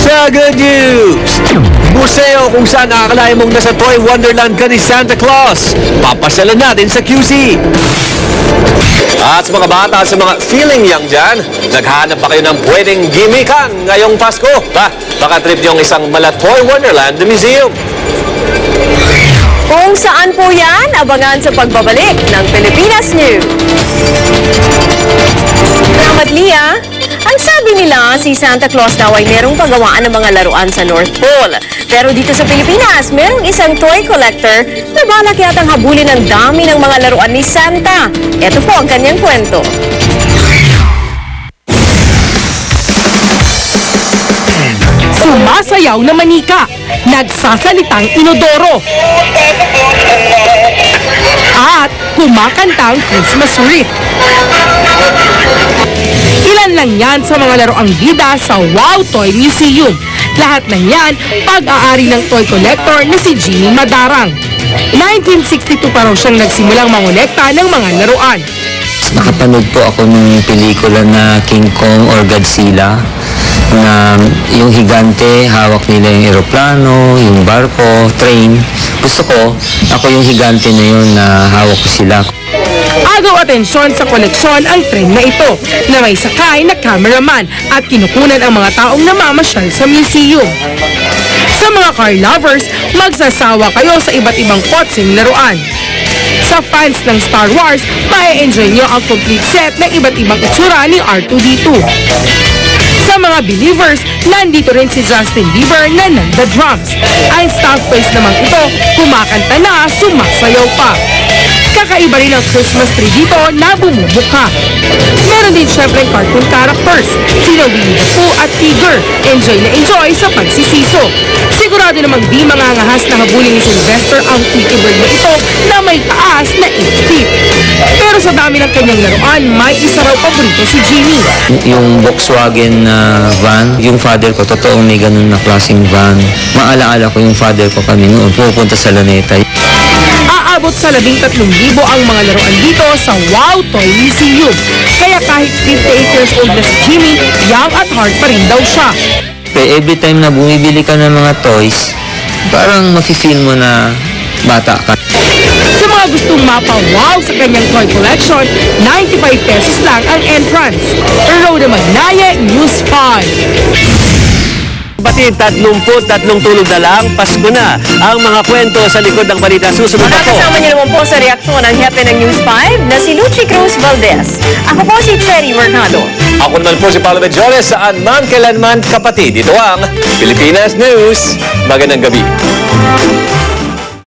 sa good news! Museo kung saan akalain mong nasa Toy Wonderland ka ni Santa Claus. Papasyalan natin sa QC. At sa mga bata at sa mga feeling young dyan, naghahanap pa kayo ng pwedeng gimikan ngayong Pasko. Baka trip niyong isang mala Toy Wonderland the Museum. Kung saan po yan, abangan sa pagbabalik ng Pilipinas News. Salamat, Lia. Ang sabi nila, si Santa Claus daw ay merong pagawaan ng mga laruan sa North Pole. Pero dito sa Pilipinas, merong isang toy collector na balak yatang habulin ang dami ng mga laruan ni Santa. Ito po ang kanyang kwento. Sumasayaw na manika, nagsasalitang inodoro, at kumakantang Christmas wreath. Ilan lang yan sa mga laruang bida sa Wow Toy Museum. Lahat ng yan, pag-aari ng toy collector na si Jimmy Madarang. 1962 pa raw siyang nagsimulang mangolekta ng mga laruan. Nakapanood po ako ng pelikula na King Kong or Godzilla, na yung higante, hawak nila yung eroplano, yung barko, train. Gusto ko, ako yung higante na yun na hawak ko sila. Agaw atensyon sa koleksyon ang train na ito, na may sakay na cameraman at kinukunan ang mga taong namamasyal sa museum. Sa mga car lovers, magsasawa kayo sa iba't ibang kotseng laruan. Sa fans ng Star Wars, ma-enjoy nyo ang complete set ng iba't ibang itsura ni R2-D2. Sa mga believers, nandito rin si Justin Bieber na nagda-drums. Ang staff face naman ito, kumakanta na, sumasayaw pa. Kakaiba rin ang Christmas tree dito na bumubuka. Meron din syempre cartoon characters, sina Winnie the Pooh at Tigger. Enjoy na enjoy sa pagsisiso. Sigurado namang di mangangahas na habulin ni Sylvester ang Tweety Bird na ito na may taas na 8 feet. Pero sa dami ng kanyang laruan, may isa raw paborito si Jimmy. Yung Volkswagen na van, yung father ko, totoong may ganun na klaseng van. Maalaala ko yung father ko kami noon, pupunta sa Laneta. Aabot sa 13,000 ang mga laruan dito sa Wow Toy Museum. Kaya kahit 58 years old na si Jimmy, young at heart pa rin daw siya. Every time na bumibili ka ng mga toys, parang mafe-feel mo na bata ka. Sa mga gustong mapa-wow sa kanyang toy collection, 95 pesos lang ang entrance. Rhoda Magnaye, News 5. Batid, 33 tulog na lang, Pasko na. Ang mga kwento sa likod ng balita susunod ako. Kasama niyo naman po sa reaksyon ng hepe ng News 5 na si Lucy Cruz Valdez. Ako po si Cherry Mercado. Ako naman po si Paolo Medjores, saan man kailanman kapatid. Ito ang Pilipinas News. Magandang gabi.